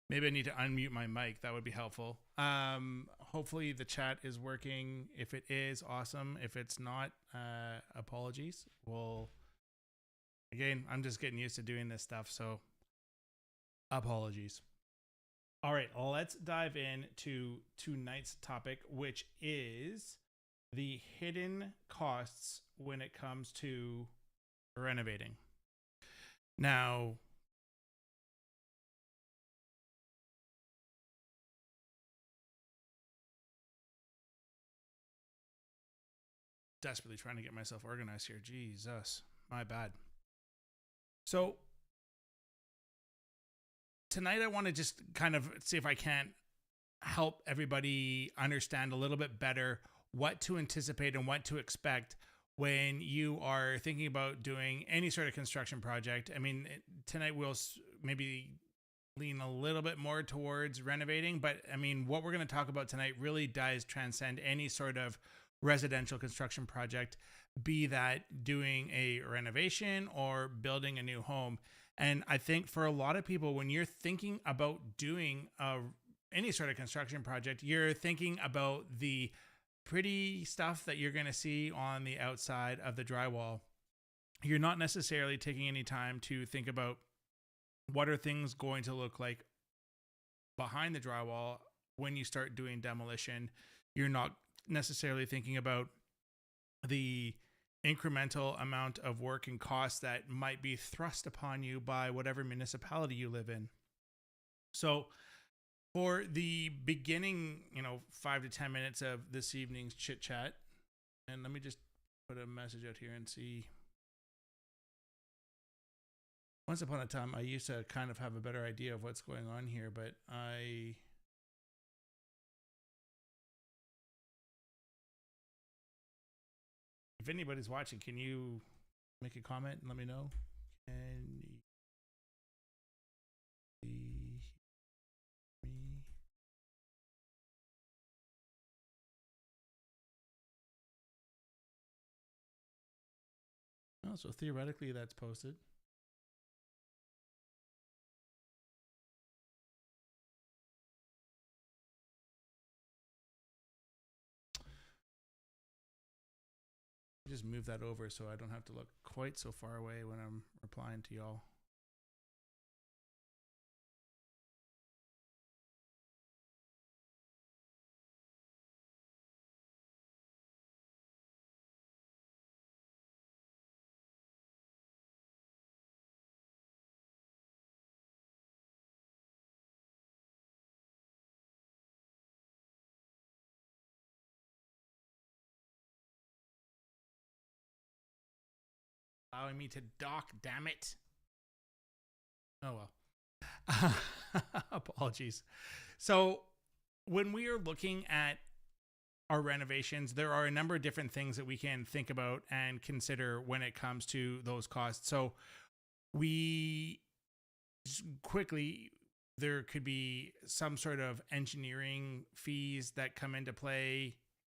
Maybe I need to unmute my mic. That would be helpful. Hopefully the chat is working. If it is, awesome. If it's not, apologies. Well, again, I'm just getting used to doing this stuff, so apologies. All right, let's dive into tonight's topic, which is the hidden costs when it comes to renovating. Now, desperately trying to get myself organized here. Jesus, my bad. So, tonight I want to just kind of see if I can help everybody understand a little bit better what to anticipate and what to expect when you are thinking about doing any sort of construction project. I mean, tonight we'll maybe lean a little bit more towards renovating, but I mean, what we're going to talk about tonight really does transcend any sort of residential construction project, be that doing a renovation or building a new home. And I think for a lot of people, when you're thinking about doing any sort of construction project, you're thinking about the pretty stuff that you're going to see on the outside of the drywall. You're not necessarily taking any time to think about what are things going to look like behind the drywall when you start doing demolition. You're not necessarily thinking about the incremental amount of work and cost that might be thrust upon you by whatever municipality you live in. So for the beginning, 5 to 10 minutes of this evening's chit chat, and let me just put a message out here and see. Once upon a time, I used to kind of have a better idea of what's going on here, but if anybody's watching, can you make a comment and let me know? Can you see me? Oh, so theoretically that's posted. Just move that over so I don't have to look quite so far away when I'm replying to y'all. Allowing me to dock, damn it. Oh well. Apologies. So when we are looking at our renovations, there are a number of different things that we can think about and consider when it comes to those costs. So we quickly, there could be some sort of engineering fees that come into play,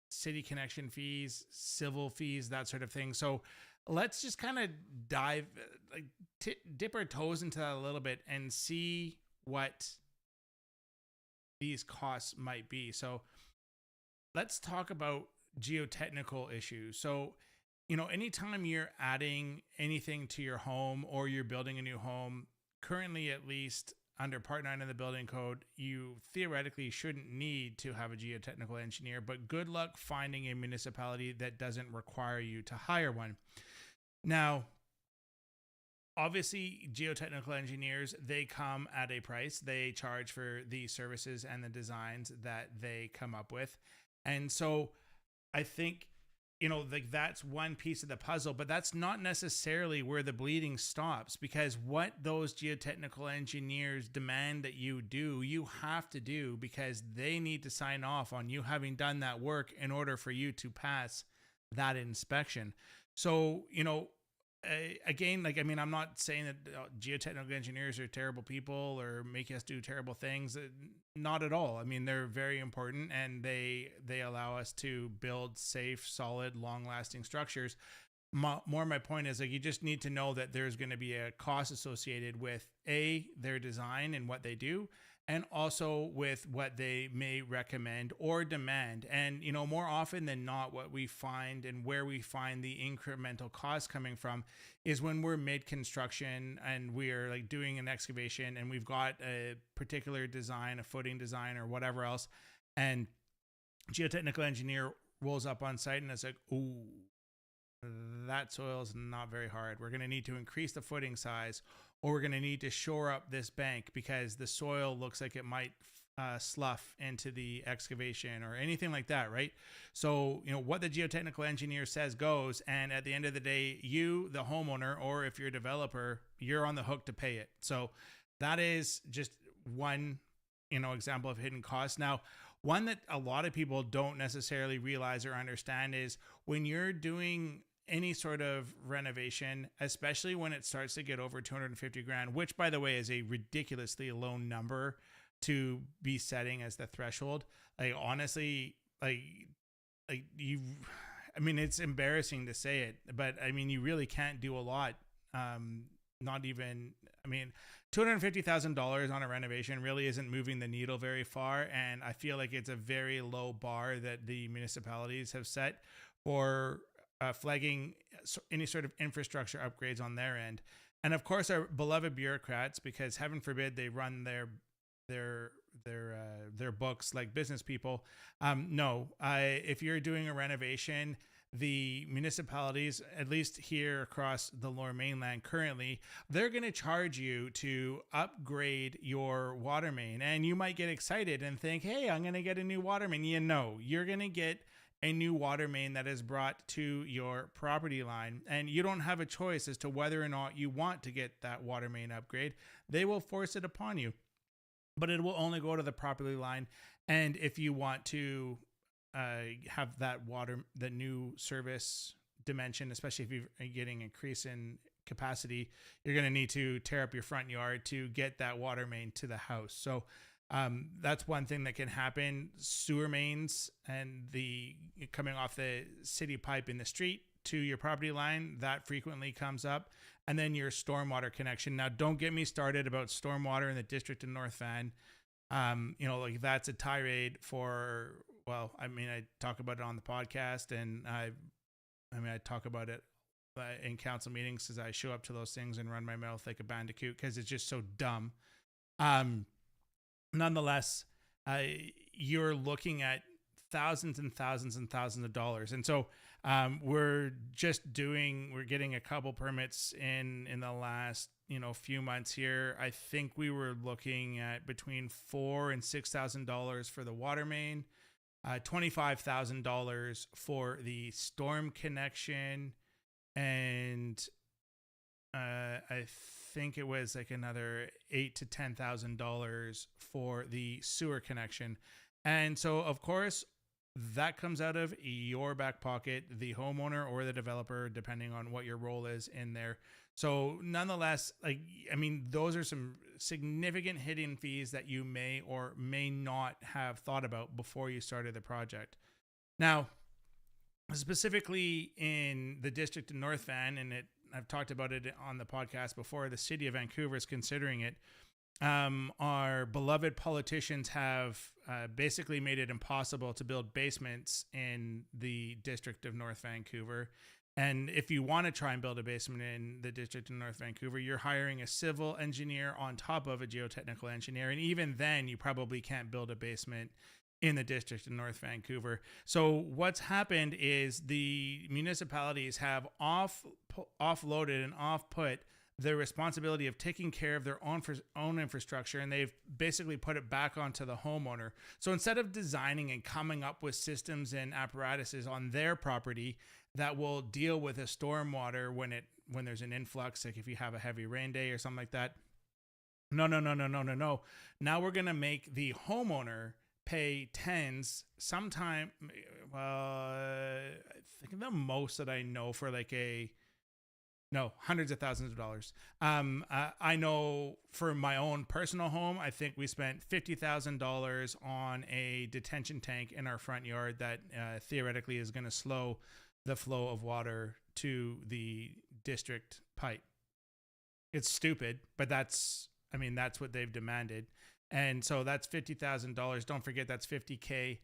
city connection fees, civil fees, that sort of thing. So let's just kind of dive, dip our toes into that a little bit and see what these costs might be. So let's talk about geotechnical issues. So, anytime you're adding anything to your home or you're building a new home, currently at least under Part 9 of the building code, you theoretically shouldn't need to have a geotechnical engineer, but good luck finding a municipality that doesn't require you to hire one. Now, obviously, geotechnical engineers, they come at a price. They charge for the services and the designs that they come up with. And so I think, that's one piece of the puzzle, but that's not necessarily where the bleeding stops, because what those geotechnical engineers demand that you do, you have to do, because they need to sign off on you having done that work in order for you to pass that inspection. So, again, I'm not saying that geotechnical engineers are terrible people or make us do terrible things. Not at all. I mean, they're very important, and they allow us to build safe, solid, long-lasting structures. More my point is, you just need to know that there's going to be a cost associated with their design and what they do, and also with what they may recommend or demand. And, more often than not, what we find and where we find the incremental cost coming from is when we're mid construction and we're like doing an excavation and we've got a particular design, a footing design or whatever else. And geotechnical engineer rolls up on site and it's like, ooh, that soil is not very hard. We're going to need to increase the footing size, or we're going to need to shore up this bank because the soil looks like it might slough into the excavation or anything like that, right? So, what the geotechnical engineer says goes. And at the end of the day, you, the homeowner, or if you're a developer, you're on the hook to pay it. So that is just one, example of hidden costs. Now, one that a lot of people don't necessarily realize or understand is when you're doing any sort of renovation, especially when it starts to get over 250 grand, which by the way is a ridiculously low number to be setting as the threshold. Like honestly, it's embarrassing to say it, but you really can't do a lot. Not even, $250,000 on a renovation really isn't moving the needle very far. And I feel like it's a very low bar that the municipalities have set for flagging any sort of infrastructure upgrades on their end. And of course, our beloved bureaucrats, because heaven forbid they run their books like business people. If you're doing a renovation, the municipalities, at least here across the Lower Mainland currently, they're going to charge you to upgrade your water main. And you might get excited and think, hey, I'm going to get a new water main. You're going to get a new water main that is brought to your property line. And you don't have a choice as to whether or not you want to get that water main upgrade. They will force it upon you, but it will only go to the property line. And if you want to have the new service dimension, especially if you're getting increase in capacity, you're going to need to tear up your front yard to get that water main to the house. So that's one thing that can happen. Sewer mains and the coming off the city pipe in the street to your property line, that frequently comes up. And then your stormwater connection. Now, don't get me started about stormwater in the district of North Van. That's a tirade for, I talk about it on the podcast, and I talk about it in council meetings as I show up to those things and run my mouth like a bandicoot because it's just so dumb. Nonetheless, you're looking at thousands and thousands and thousands of dollars. And so we're getting a couple permits in the last few months here. I think we were looking at between $4,000 and $6,000 for the water main, $25,000 for the storm connection, and I think it was like another $8,000 to $10,000 for the sewer connection. And so, of course, that comes out of your back pocket, the homeowner or the developer, depending on what your role is in there. So nonetheless, those are some significant hidden fees that you may or may not have thought about before you started the project. Now, specifically in the district of North Van, and I've talked about it on the podcast before, the city of Vancouver is considering it. Our beloved politicians have basically made it impossible to build basements in the district of North Vancouver. And if you want to try and build a basement in the district of North Vancouver, you're hiring a civil engineer on top of a geotechnical engineer. And even then, you probably can't build a basement in the district of North Vancouver. So what's happened is the municipalities have offloaded and off-put the responsibility of taking care of their own infrastructure, and they've basically put it back onto the homeowner. So instead of designing and coming up with systems and apparatuses on their property that will deal with a stormwater when there's an influx, like if you have a heavy rain day or something like that. No. Now we're going to make the homeowner pay tens, sometime, I think the most that I know for hundreds of thousands of dollars. I know for my own personal home, I think we spent $50,000 on a detention tank in our front yard that theoretically is going to slow the flow of water to the district pipe. It's stupid, but that's what they've demanded. And so that's $50,000. Don't forget that's 50K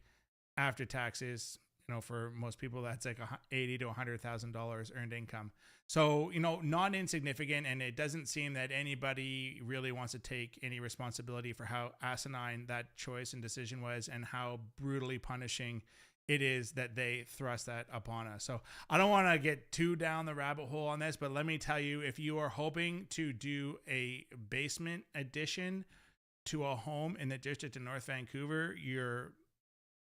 after taxes. For most people, that's like 80 to $100,000 earned income. So, not insignificant. And it doesn't seem that anybody really wants to take any responsibility for how asinine that choice and decision was, and how brutally punishing it is that they thrust that upon us. So I don't want to get too down the rabbit hole on this, but let me tell you, if you are hoping to do a basement addition to a home in the district of North Vancouver,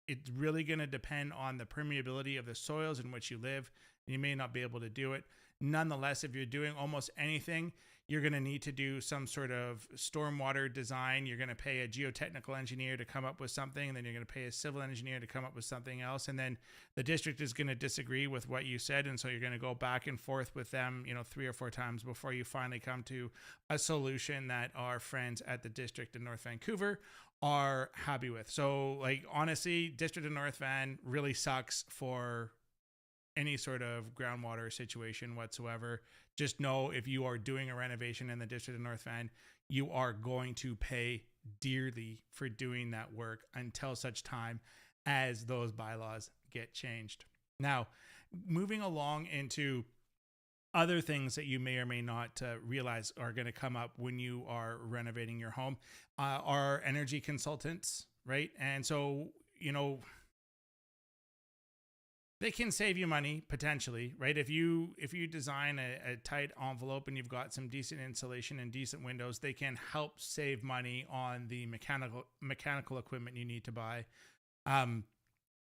it's really going to depend on the permeability of the soils in which you live. You may not be able to do it. Nonetheless, if you're doing almost anything, you're going to need to do some sort of stormwater design. You're going to pay a geotechnical engineer to come up with something, and then you're going to pay a civil engineer to come up with something else. And then the district is going to disagree with what you said. And so you're going to go back and forth with them, 3 or 4 times before you finally come to a solution that our friends at the district in North Vancouver are happy with. So, like, honestly, district of North Van really sucks for any sort of groundwater situation whatsoever. Just know, if you are doing a renovation in the district of North Van, you are going to pay dearly for doing that work until such time as those bylaws get changed. Now, moving along into other things that you may or may not realize are going to come up when you are renovating your home are energy consultants, right? And so, they can save you money potentially, right? If you design a tight envelope and you've got some decent insulation and decent windows, they can help save money on the mechanical equipment you need to buy.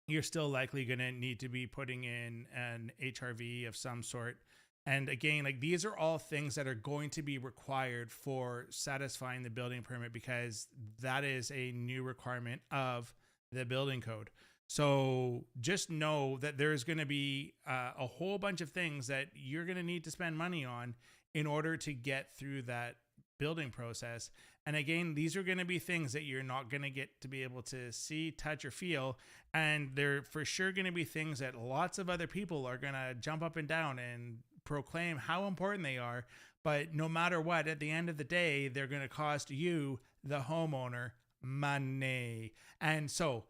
You're still likely going to need to be putting in an HRV of some sort. And again, like, these are all things that are going to be required for satisfying the building permit, because that is a new requirement of the building code. So just know that there's going to be a whole bunch of things that you're going to need to spend money on in order to get through that building process. And again, these are going to be things that you're not going to get to be able to see, touch, or feel. And they're for sure going to be things that lots of other people are going to jump up and down and proclaim how important they are. But no matter what, at the end of the day, they're going to cost you, the homeowner, money. And so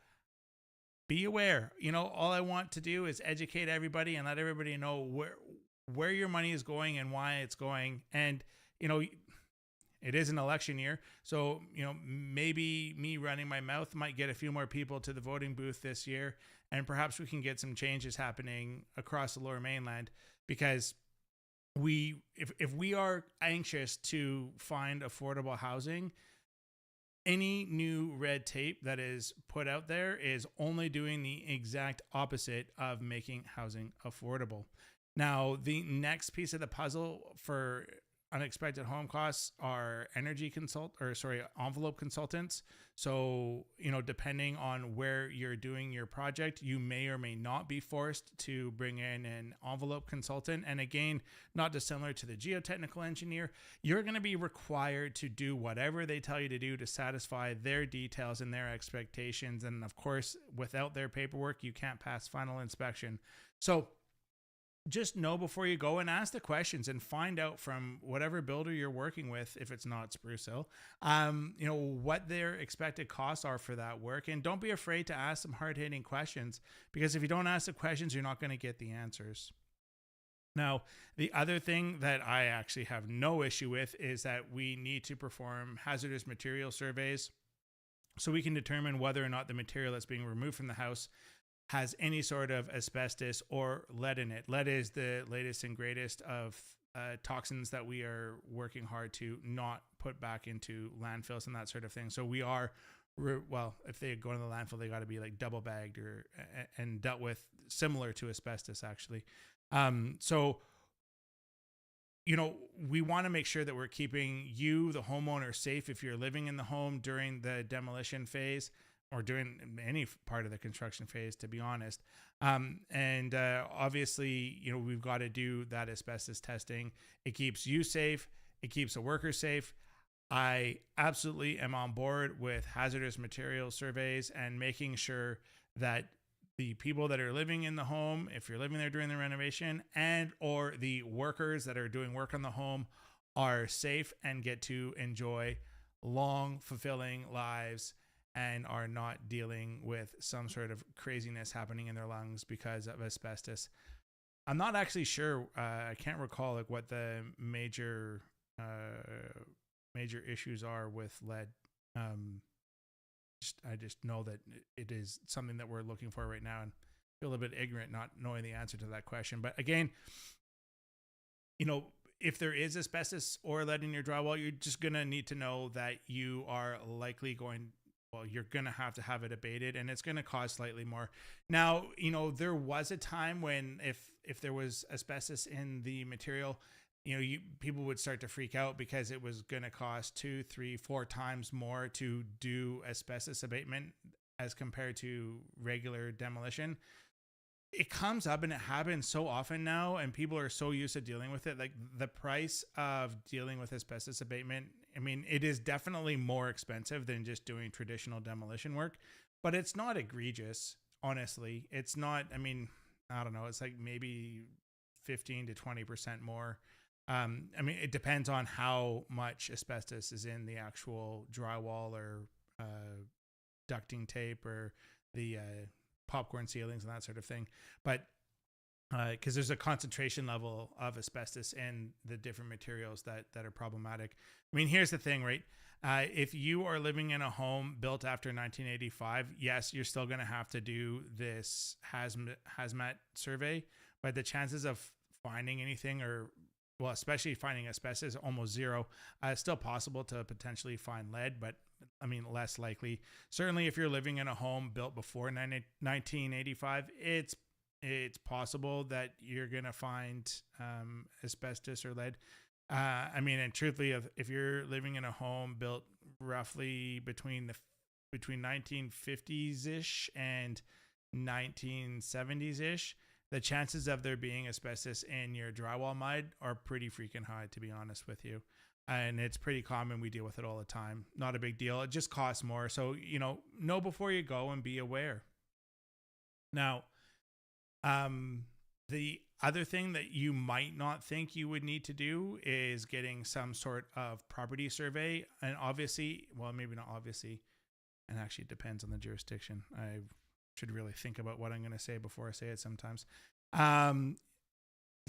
be aware. All I want to do is educate everybody and let everybody know where your money is going and why it's going. And, it is an election year. So, maybe me running my mouth might get a few more people to the voting booth this year. And perhaps we can get some changes happening across the Lower Mainland, because if we are anxious to find affordable housing, any new red tape that is put out there is only doing the exact opposite of making housing affordable. Now, the next piece of the puzzle for unexpected home costs are envelope consultants. So, depending on where you're doing your project, you may or may not be forced to bring in an envelope consultant. And again, not dissimilar to the geotechnical engineer, you're going to be required to do whatever they tell you to do to satisfy their details and their expectations. And of course, without their paperwork, you can't pass final inspection. So just know before you go and ask the questions and find out from whatever builder you're working with, if it's not Spruce Hill, what their expected costs are for that work. And don't be afraid to ask some hard-hitting questions, because if you don't ask the questions, you're not going to get the answers. Now, the other thing that I actually have no issue with is that we need to perform hazardous material surveys so we can determine whether or not the material that's being removed from the house has any sort of asbestos or lead in it. Lead is the latest and greatest of toxins that we are working hard to not put back into landfills and that sort of thing. So we are, if they go to the landfill, they got to be like double bagged and dealt with similar to asbestos, actually. So, we want to make sure that we're keeping you, the homeowner, safe if you're living in the home during the demolition phase, or during any part of the construction phase, to be honest. Obviously, we've got to do that asbestos testing. It keeps you safe. It keeps the workers safe. I absolutely am on board with hazardous material surveys and making sure that the people that are living in the home, if you're living there during the renovation, and or the workers that are doing work on the home, are safe and get to enjoy long, fulfilling lives and are not dealing with some sort of craziness happening in their lungs because of asbestos. I'm not actually sure. I can't recall like what the major issues are with lead. Um, I just know that it is something that we're looking for right now, and feel a bit ignorant not knowing the answer to that question. But again, you know, if there is asbestos or lead in your drywall, you're just gonna need to know that you are likely going. Well, you're gonna have to have it abated, and it's gonna cost slightly more. Now, you know, there was a time when if there was asbestos in the material, you know, people would start to freak out because it was gonna cost 2, 3, 4 times more to do asbestos abatement as compared to regular demolition. It comes up and it happens so often now, and people are so used to dealing with it. Like the price of dealing with asbestos abatement, I mean, it is definitely more expensive than just doing traditional demolition work, but it's not egregious. Honestly, it's not. I mean, I don't know, it's like maybe 15 to 20% more. I mean, it depends on how much asbestos is in the actual drywall or ducting tape or the popcorn ceilings and that sort of thing. But because there's a concentration level of asbestos in the different materials that are problematic. I mean, here's the thing, right? If you are living in a home built after 1985, yes, you're still going to have to do this hazmat survey, but the chances of finding anything, or well, especially finding asbestos, almost zero. It's still possible to potentially find lead, but I mean, less likely. Certainly, if you're living in a home built before 1985, it's possible that you're gonna find asbestos or lead. I mean, and truthfully, if you're living in a home built roughly between 1950s ish and 1970s ish, the chances of there being asbestos in your drywall mud are pretty freaking high, to be honest with you. And it's pretty common. We deal with it all the time. Not a big deal. It just costs more. So, you know before you go and be aware. Now, the other thing that you might not think you would need to do is getting some sort of property survey. And obviously, well, maybe not obviously, and actually it depends on the jurisdiction. I should really think about what I'm going to say before I say it sometimes. Um,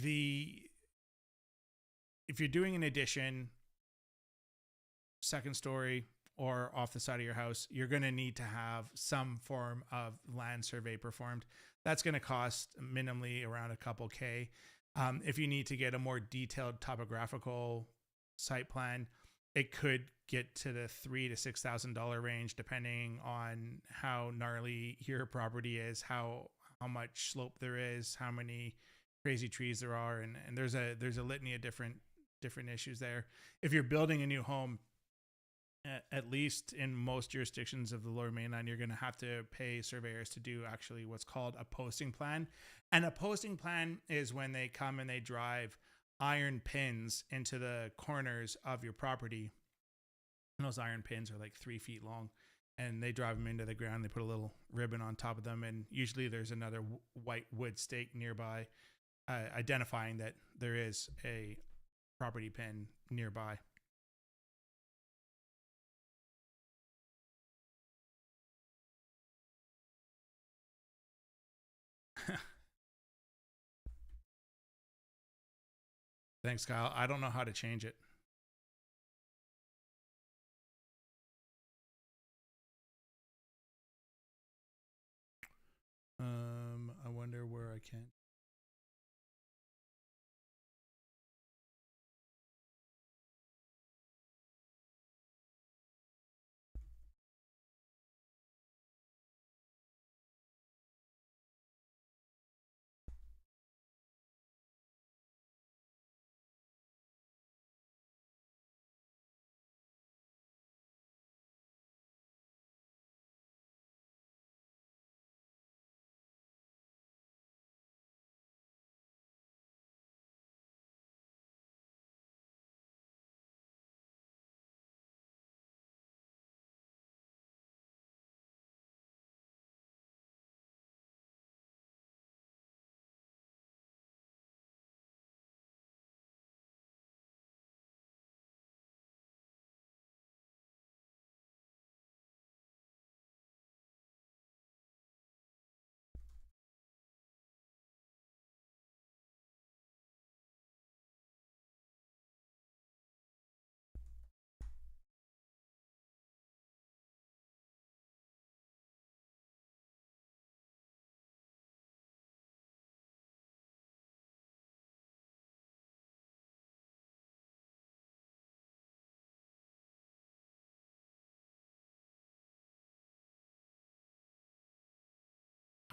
the If you're doing an addition, second story, or off the side of your house, you're going to need to have some form of land survey performed. That's going to cost minimally around a couple K. If you need to get a more detailed topographical site plan, it could get to the $3,000 to $6,000 range, depending on how gnarly your property is, how much slope there is, how many crazy trees there are, and there's a litany of different issues there. If you're building a new home, at least in most jurisdictions of the Lower Mainland, you're going to have to pay surveyors to do actually what's called a posting plan. And a posting plan is when they come and they drive iron pins into the corners of your property. And those iron pins are like 3 feet long, and they drive them into the ground. They put a little ribbon on top of them, and usually there's another white wood stake nearby, identifying that there is a property pin nearby. Thanks, Kyle. I don't know how to change it. I wonder where I can.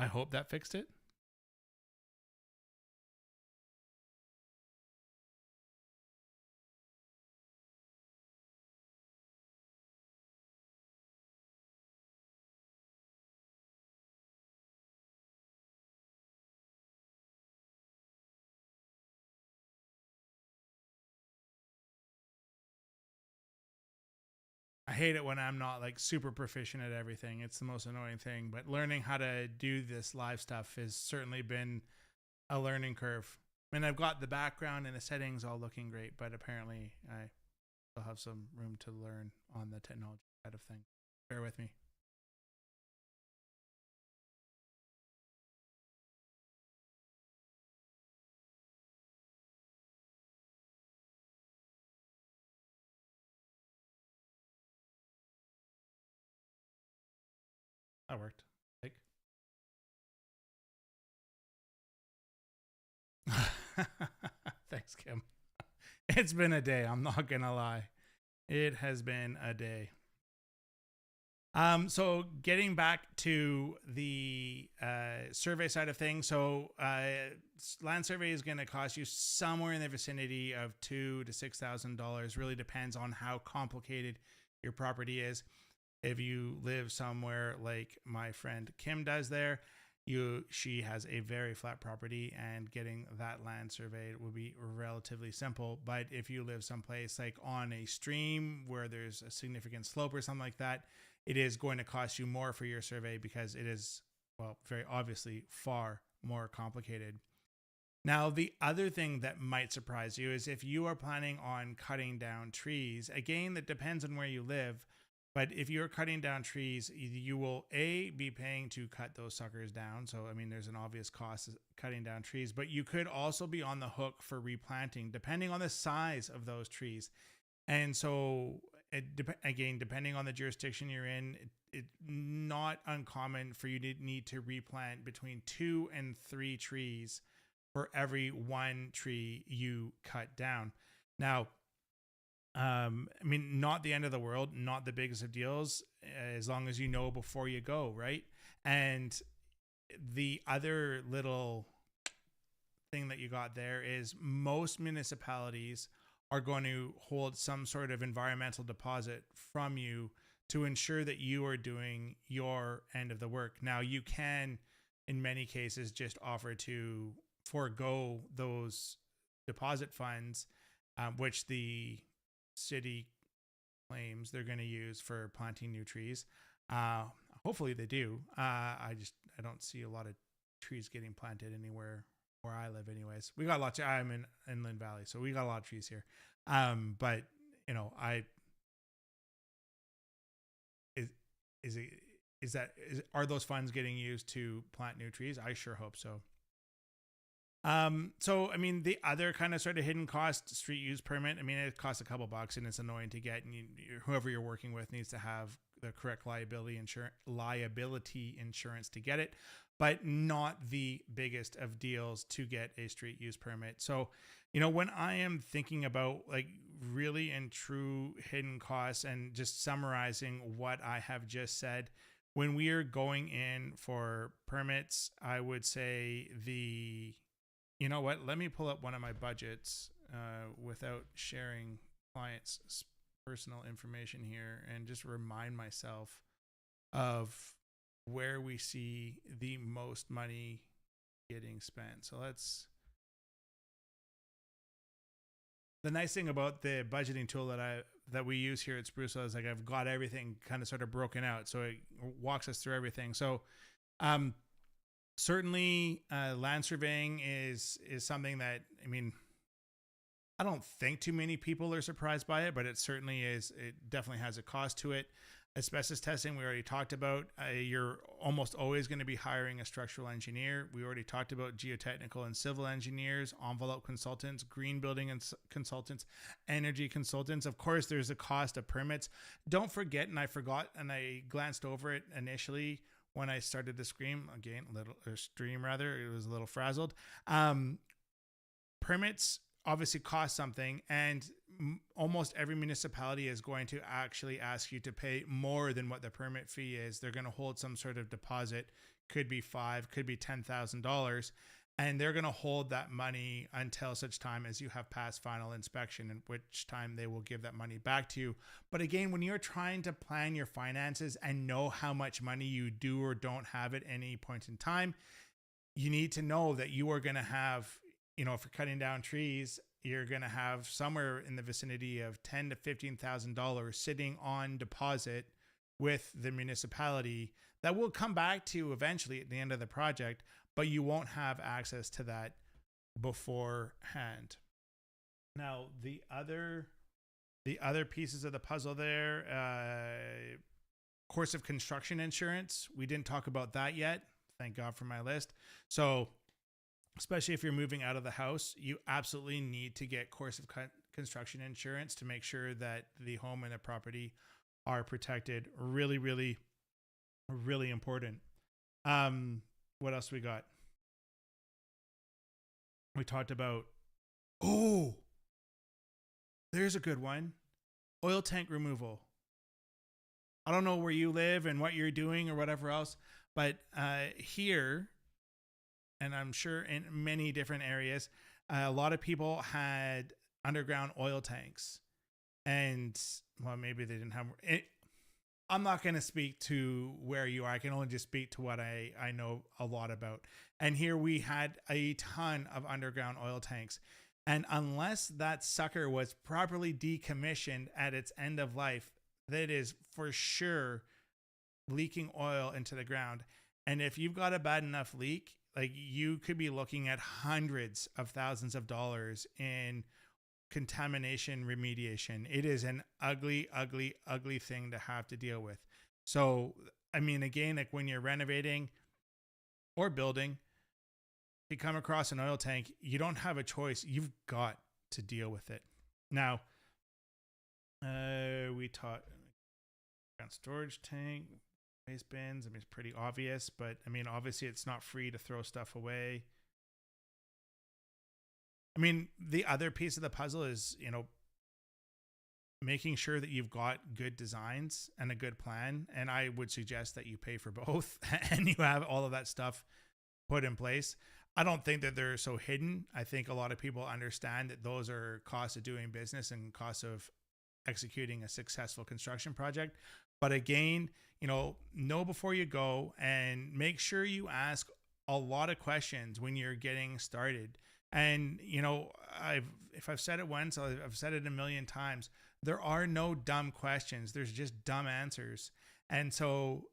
I hope that fixed it. I hate it when I'm not like super proficient at everything. It's the most annoying thing. But learning how to do this live stuff has certainly been a learning curve. I mean, I've got the background and the settings all looking great, but apparently I still have some room to learn on the technology side of things. Bear with me. That worked. Like, thanks, Kim. It's been a day. I'm not gonna lie. It has been a day. So getting back to the survey side of things, so land survey is going to cost you somewhere in the vicinity of $2,000 to $6,000. Really depends on how complicated your property is. If you live somewhere like my friend Kim does there, she has a very flat property, and getting that land surveyed will be relatively simple. But if you live someplace like on a stream where there's a significant slope or something like that, it is going to cost you more for your survey because it is, well, very obviously far more complicated. Now, the other thing that might surprise you is if you are planning on cutting down trees. Again, that depends on where you live. But if you're cutting down trees, you will be paying to cut those suckers down. So, I mean, there's an obvious cost of cutting down trees, but you could also be on the hook for replanting depending on the size of those trees. And so, again, depending on the jurisdiction you're in, it's not uncommon for you to need to replant between 2 and 3 trees for every 1 tree you cut down. Now, I mean, not the end of the world, not the biggest of deals, as long as you know before you go, right? And the other little thing that you got there is most municipalities are going to hold some sort of environmental deposit from you to ensure that you are doing your end of the work. Now, you can, in many cases, just offer to forego those deposit funds, which the city claims they're going to use for planting new trees. Hopefully they do. I don't see a lot of trees getting planted anywhere where I live anyways. We got lots of, I'm in Inland Valley, so we got a lot of trees here. But you know, are those funds getting used to plant new trees? I sure hope so. So I mean, the other kind of sort of hidden cost, street use permit. I mean, it costs a couple bucks and it's annoying to get, and whoever you're working with needs to have the correct liability insurance to get it, but not the biggest of deals to get a street use permit. So, when I am thinking about like really and true hidden costs and just summarizing what I have just said, when we are going in for permits, I would say you know what? Let me pull up one of my budgets without sharing clients' personal information here and just remind myself of where we see the most money getting spent. So the nice thing about the budgeting tool that we use here at Spruce is like I've got everything kind of sort of broken out. So it walks us through everything. So certainly, land surveying is something that, I mean, I don't think too many people are surprised by it, but it certainly is. It definitely has a cost to it. Asbestos testing, we already talked about. You're almost always going to be hiring a structural engineer. We already talked about geotechnical and civil engineers, envelope consultants, green building consultants, energy consultants. Of course, there's a cost of permits. Don't forget, and I forgot, and I glanced over it initially when I started the stream, it was a little frazzled. Permits obviously cost something, and almost every municipality is going to actually ask you to pay more than what the permit fee is. They're going to hold some sort of deposit. could be five, could be $10,000. And they're going to hold that money until such time as you have passed final inspection, in which time they will give that money back to you. But again, when you're trying to plan your finances and know how much money you do or don't have at any point in time, you need to know that you are going to have, if you're cutting down trees, you're going to have somewhere in the vicinity of $10,000 to $15,000 sitting on deposit with the municipality that will come back to you eventually at the end of the project, but you won't have access to that beforehand. Now, the other pieces of the puzzle there, course of construction insurance. We didn't talk about that yet. Thank God for my list. So, especially if you're moving out of the house, you absolutely need to get course of construction insurance to make sure that the home and the property are protected. Really, really, really important. What else we got? We talked about, there's a good one. Oil tank removal. I don't know where you live and what you're doing or whatever else, but here, and I'm sure in many different areas, a lot of people had underground oil tanks. And, well, maybe they didn't have it. I'm not going to speak to where you are. I can only just speak to what I know a lot about. And here we had a ton of underground oil tanks. And unless that sucker was properly decommissioned at its end of life, that is for sure leaking oil into the ground. And if you've got a bad enough leak, like, you could be looking at hundreds of thousands of dollars in contamination remediation. It is an ugly, ugly, ugly thing to have to deal with. So, I mean, again, like when you're renovating or building, you come across an oil tank, you don't have a choice. You've got to deal with it. Now, we taught storage tank, waste bins. I mean, it's pretty obvious, but I mean, obviously it's not free to throw stuff away. I mean, the other piece of the puzzle is, making sure that you've got good designs and a good plan. And I would suggest that you pay for both and you have all of that stuff put in place. I don't think that they're so hidden. I think a lot of people understand that those are costs of doing business and costs of executing a successful construction project. But again, know before you go, and make sure you ask a lot of questions when you're getting started. And, if I've said it once, I've said it a million times. There are no dumb questions. There's just dumb answers. And so,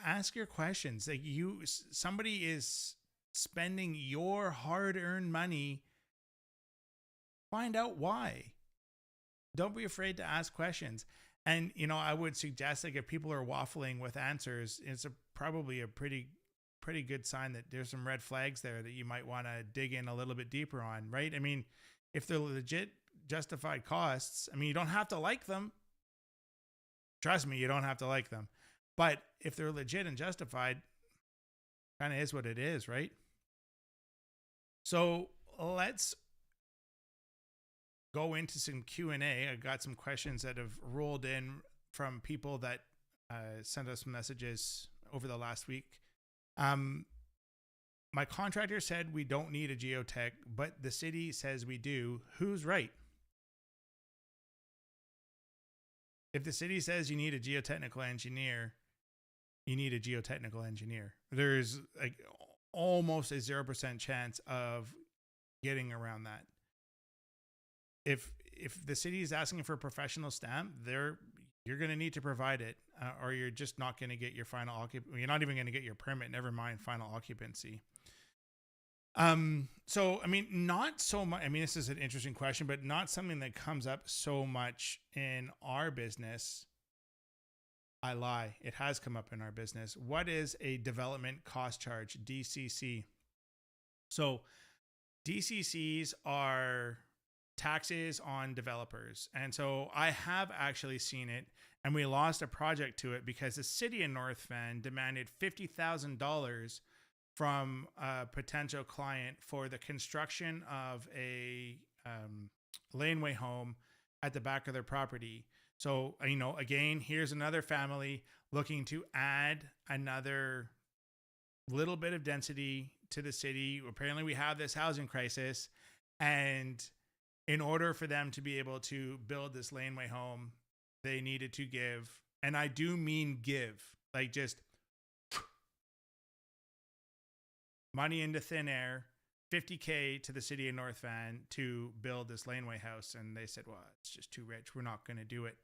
ask your questions. Like, somebody is spending your hard-earned money. Find out why. Don't be afraid to ask questions. And, I would suggest, like, if people are waffling with answers, it's probably a pretty good sign that there's some red flags there that you might want to dig in a little bit deeper on, right? I mean, if they're legit justified costs, I mean, you don't have to like them. Trust me, you don't have to like them. But if they're legit and justified, kind of is what it is, right? So let's go into some Q&A. I got some questions that have rolled in from people that sent us messages over the last week. My contractor said we don't need a geotech, but the city says we do. Who's right? If the city says you need a geotechnical engineer, you need a geotechnical engineer. There's like almost a 0% chance of getting around that. If the city is asking for a professional stamp, you're going to need to provide it, or you're just not going to get your final occupancy. You're not even going to get your permit, never mind final occupancy. So, I mean, not so much. I mean, this is an interesting question, but not something that comes up so much in our business. I lie. It has come up in our business. What is a development cost charge, DCC? So DCCs are taxes on developers. And so I have actually seen it, and we lost a project to it because the city of North Van demanded $50,000 from a potential client for the construction of a laneway home at the back of their property. So, again, here's another family looking to add another little bit of density to the city. Apparently, we have this housing crisis. And in order for them to be able to build this laneway home, they needed to give, and I do mean give, like just money into thin air, 50K to the city of North Van to build this laneway house. And they said, well, it's just too rich. We're not going to do it.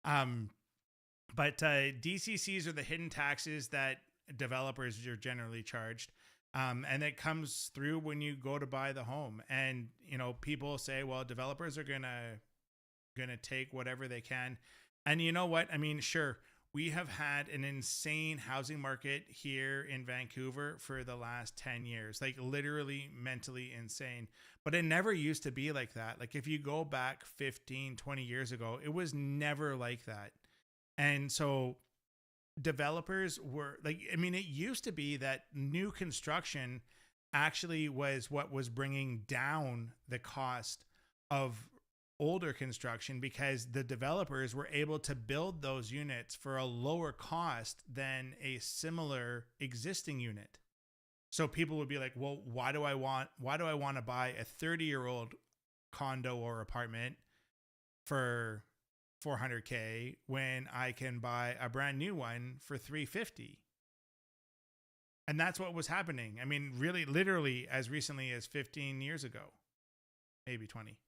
But DCCs are the hidden taxes that developers are generally charged. And it comes through when you go to buy the home. And, you know, people say, well, developers are going to take whatever they can. And you know what? I mean, sure, we have had an insane housing market here in Vancouver for the last 10 years, like literally mentally insane. But it never used to be like that. Like if you go back 15, 20 years ago, it was never like that. And so developers were like, I mean, it used to be that new construction actually was what was bringing down the cost of older construction, because the developers were able to build those units for a lower cost than a similar existing unit. So people would be like, well, why do I want to buy a 30-year-old condo or apartment for $400K when I can buy a brand new one for $350? And that's what was happening. I mean, really, literally as recently as 15 years ago, maybe 20.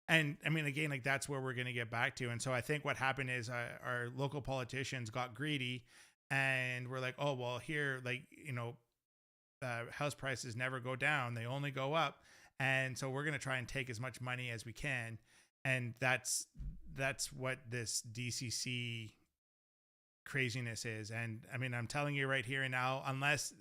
And I mean, again, like that's where we're going to get back to. And so I think what happened is our local politicians got greedy and we're like, oh, well, here, like, you know, house prices never go down. They only go up. And so we're going to try and take as much money as we can. And that's what this DCC craziness is. And I mean, I'm telling you right here and now, unless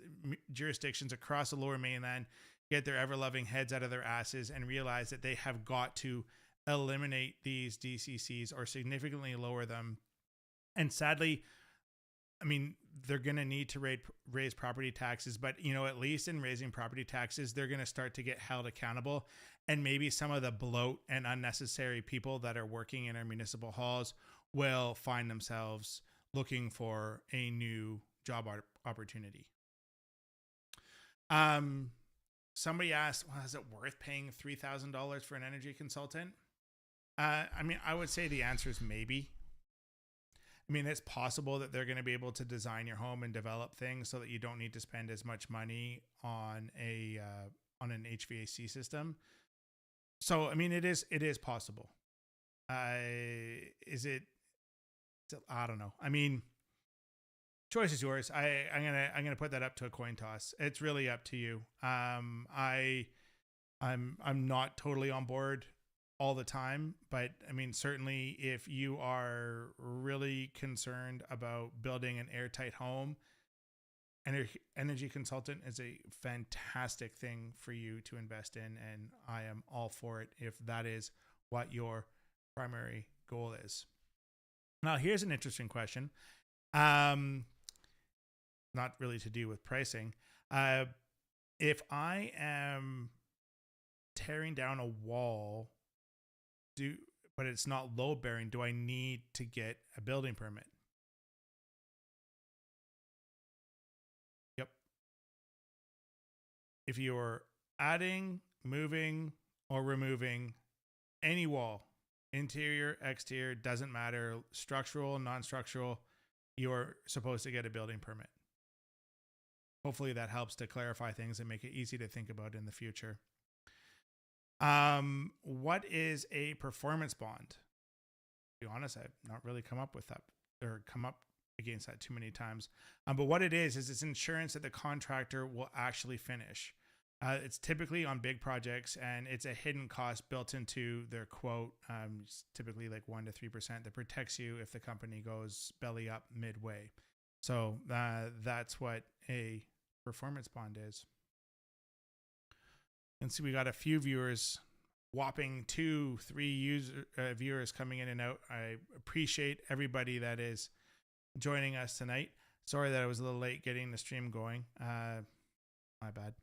jurisdictions across the Lower Mainland get their ever-loving heads out of their asses and realize that they have got to eliminate these DCCs or significantly lower them. And sadly, I mean, they're going to need to raise property taxes, but, you know, at least in raising property taxes, they're going to start to get held accountable. And maybe some of the bloat and unnecessary people that are working in our municipal halls will find themselves looking for a new job opportunity. Somebody asked, well, is it worth paying $3,000 for an energy consultant? I mean, I would say the answer is maybe. I mean, it's possible that they're going to be able to design your home and develop things so that you don't need to spend as much money on an HVAC system. So, I mean, it is possible. Is it? I don't know. I mean, choice is yours. I'm gonna put that up to a coin toss. It's really up to you. I'm not totally on board all the time, but I mean, certainly if you are really concerned about building an airtight home, energy consultant is a fantastic thing for you to invest in, and I am all for it if that is what your primary goal is. Now, here's an interesting question. Not really to do with pricing. If I am tearing down a wall, but it's not load bearing, do I need to get a building permit? Yep. If you're adding, moving, or removing any wall, interior, exterior, doesn't matter, structural, non-structural, you're supposed to get a building permit. Hopefully that helps to clarify things and make it easy to think about in the future. What is a performance bond? To be honest, I've not really come up with that or come up against that too many times. But what it is it's insurance that the contractor will actually finish. It's typically on big projects, and it's a hidden cost built into their quote. It's typically like 1% to 3% that protects you if the company goes belly up midway. So that's what a performance bond is. And so we got a few viewers, whopping 2-3 viewers coming in and out. I appreciate everybody that is joining us tonight. Sorry that I was a little late getting the stream going. My bad.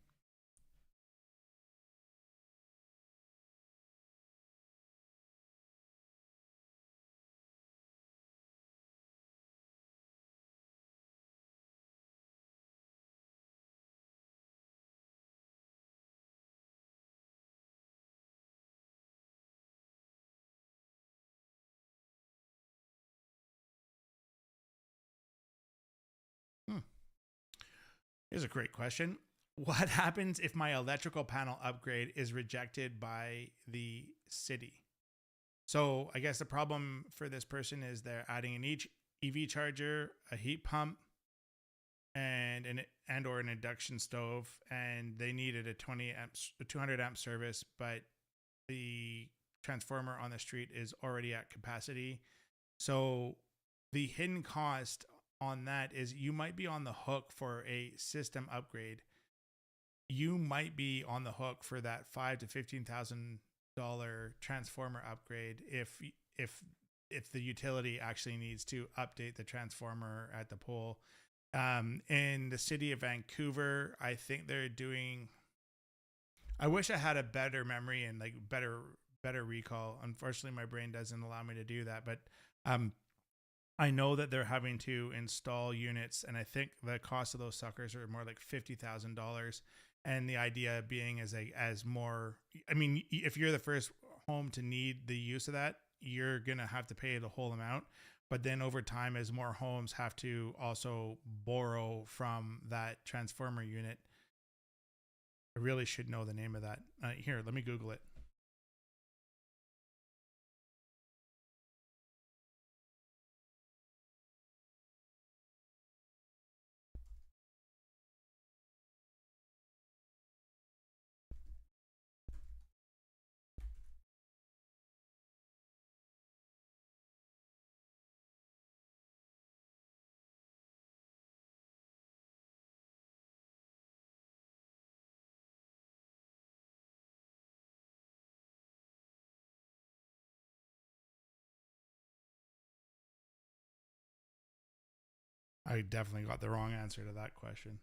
Here's a great question. What happens if my electrical panel upgrade is rejected by the city? So I guess the problem for this person is they're adding an each EV charger, a heat pump, and or an induction stove, and they needed a 200 amp service, but the transformer on the street is already at capacity. So the hidden cost on that is you might be on the hook for a system upgrade. You might be on the hook for that $5,000 to $15,000 transformer upgrade if the utility actually needs to update the transformer at the pole. In the city of Vancouver, I think they're doing. I wish I had a better memory and like better recall. Unfortunately, my brain doesn't allow me to do that. But I know that they're having to install units, and I think the cost of those suckers are more like $50,000. And the idea being is as more. I mean, if you're the first home to need the use of that, you're gonna have to pay the whole amount. But then over time, as more homes have to also borrow from that transformer unit, I really should know the name of that. Here, let me Google it. I definitely got the wrong answer to that question.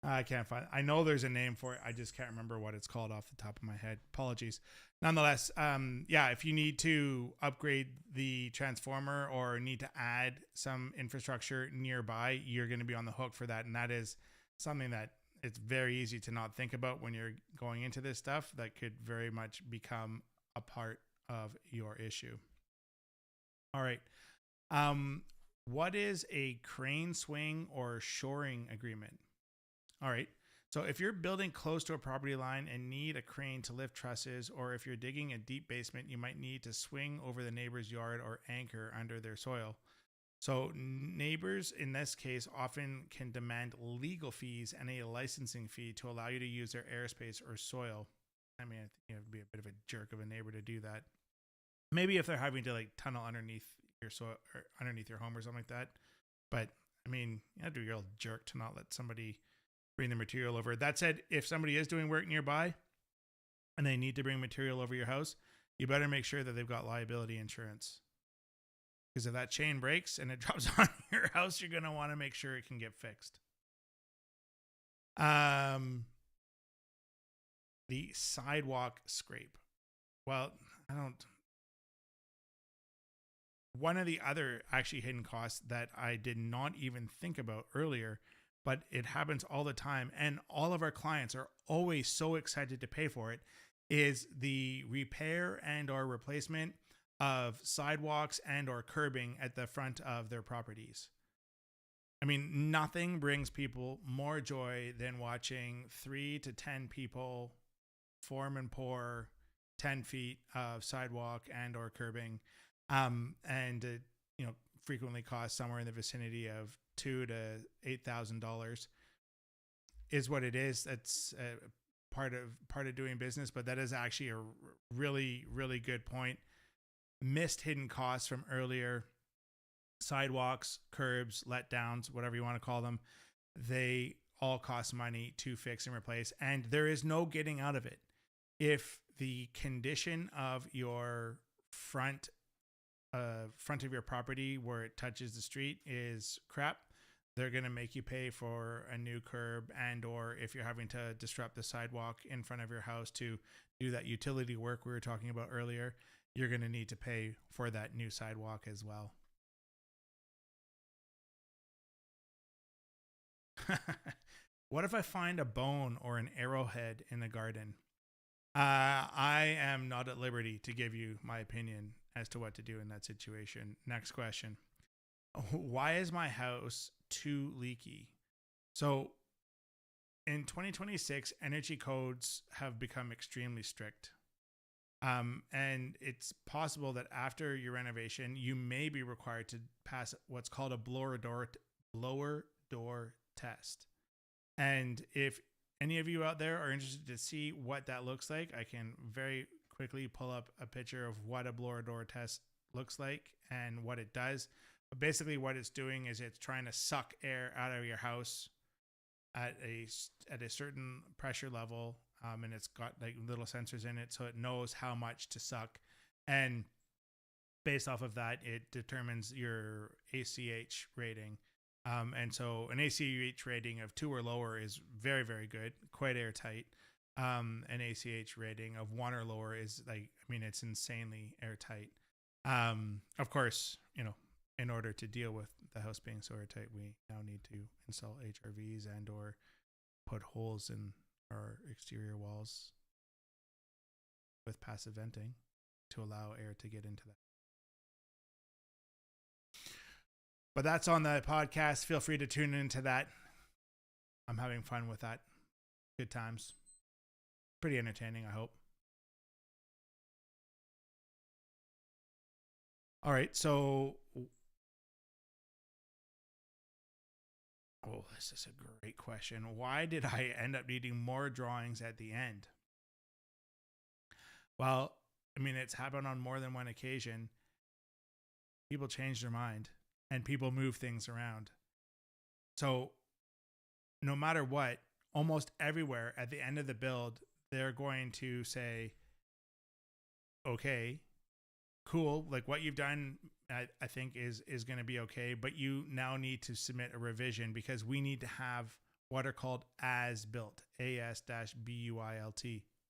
I can't find. I know there's a name for it. I just can't remember what it's called off the top of my head. Apologies. Nonetheless, yeah, if you need to upgrade the transformer or need to add some infrastructure nearby, you're going to be on the hook for that, and that is something that it's very easy to not think about when you're going into this stuff. That could very much become a part of your issue. All right. What is a crane swing or shoring agreement? All right. So if you're building close to a property line and need a crane to lift trusses, or if you're digging a deep basement, you might need to swing over the neighbor's yard or anchor under their soil. So neighbors in this case often can demand legal fees and a licensing fee to allow you to use their airspace or soil. I mean, I think it'd be a bit of a jerk of a neighbor to do that. Maybe if they're having to like tunnel underneath your soil or underneath your home or something like that. But I mean, you have to be a real jerk to not let somebody bring the material over. That said, if somebody is doing work nearby and they need to bring material over your house, you better make sure that they've got liability insurance. Because if that chain breaks and it drops on your house, you're going to want to make sure it can get fixed. The sidewalk scrape. Well, I don't. One of the other actually hidden costs that I did not even think about earlier, but it happens all the time, and all of our clients are always so excited to pay for it, is the repair and or replacement of sidewalks and or curbing at the front of their properties. I mean, nothing brings people more joy than watching 3 to 10 people form and pour 10 feet of sidewalk and or curbing, and frequently costs somewhere in the vicinity of $2,000 to $8,000 is what it is. That's part of doing business, but that is actually a really, really good point. Missed hidden costs from earlier: sidewalks, curbs, letdowns, whatever you want to call them. They all cost money to fix and replace, and there is no getting out of it. If the condition of your front of your property where it touches the street is crap, they're going to make you pay for a new curb, and or if you're having to disrupt the sidewalk in front of your house to do that utility work we were talking about earlier, you're going to need to pay for that new sidewalk as well. What if I find a bone or an arrowhead in the garden? I am not at liberty to give you my opinion as to what to do in that situation. Next question. Why is my house too leaky? So in 2026, energy codes have become extremely strict. And it's possible that after your renovation, you may be required to pass what's called a blower door test. And if any of you out there are interested to see what that looks like, I can very quickly pull up a picture of what a blower door test looks like and what it does. But basically what it's doing is it's trying to suck air out of your house at a certain pressure level, and it's got like little sensors in it, so it knows how much to suck, and based off of that, it determines your ACH rating. And so an ACH rating of 2 or lower is very, very good, quite airtight. An ACH rating of 1 or lower is it's insanely airtight. Of course, in order to deal with the house being so airtight, we now need to install HRVs and or put holes in our exterior walls with passive venting to allow air to get into that. But that's on the podcast. Feel free to tune into that. I'm having fun with that. Good times. Pretty entertaining, I hope. All right, so this is a great question. Why did I end up needing more drawings at the end? Well, it's happened on more than one occasion. People change their mind and people move things around. So no matter what, almost everywhere at the end of the build, they're going to say, okay, cool. Like what you've done, I think is going to be okay, but you now need to submit a revision because we need to have what are called as built, AS-BUILT,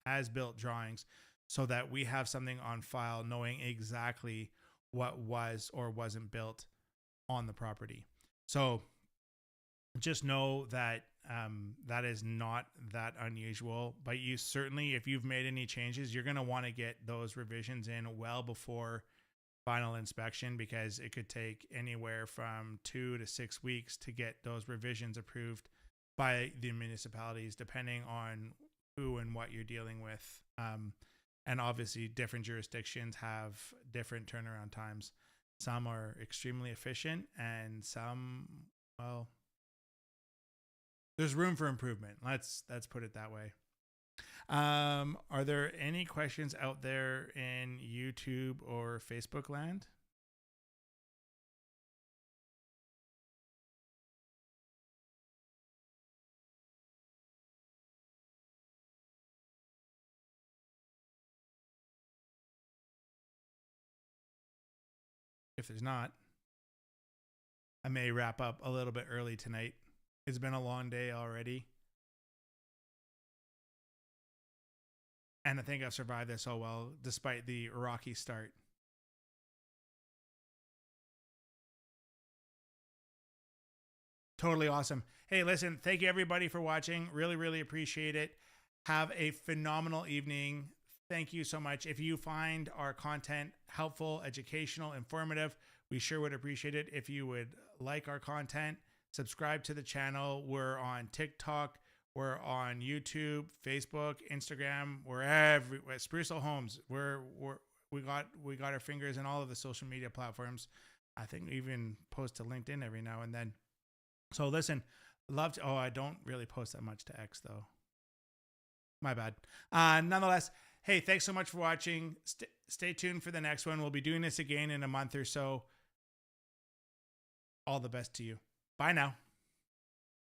as built drawings, so that we have something on file knowing exactly what was or wasn't built on the property. So just know that that is not that unusual, but you certainly, if you've made any changes, you're going to want to get those revisions in well before final inspection, because it could take anywhere from 2 to 6 weeks to get those revisions approved by the municipalities, depending on who and what you're dealing with. And obviously different jurisdictions have different turnaround times. Some are extremely efficient and some, well, there's room for improvement. Let's put it that way. Are there any questions out there in YouTube or Facebook land? If there's not, I may wrap up a little bit early tonight. It's been a long day already. And I think I've survived this so well, despite the rocky start. Totally awesome. Hey, listen, thank you everybody for watching. Really, really appreciate it. Have a phenomenal evening. Thank you so much. If you find our content helpful, educational, informative, we sure would appreciate it if you would like our content, subscribe to the channel. We're on TikTok. We're on YouTube, Facebook, Instagram. We're everywhere. Spruce Hill Homes. We got our fingers in all of the social media platforms. I think we even post to LinkedIn every now and then. So listen, I don't really post that much to X though. My bad. Nonetheless, hey, thanks so much for watching. Stay tuned for the next one. We'll be doing this again in a month or so. All the best to you. Bye now.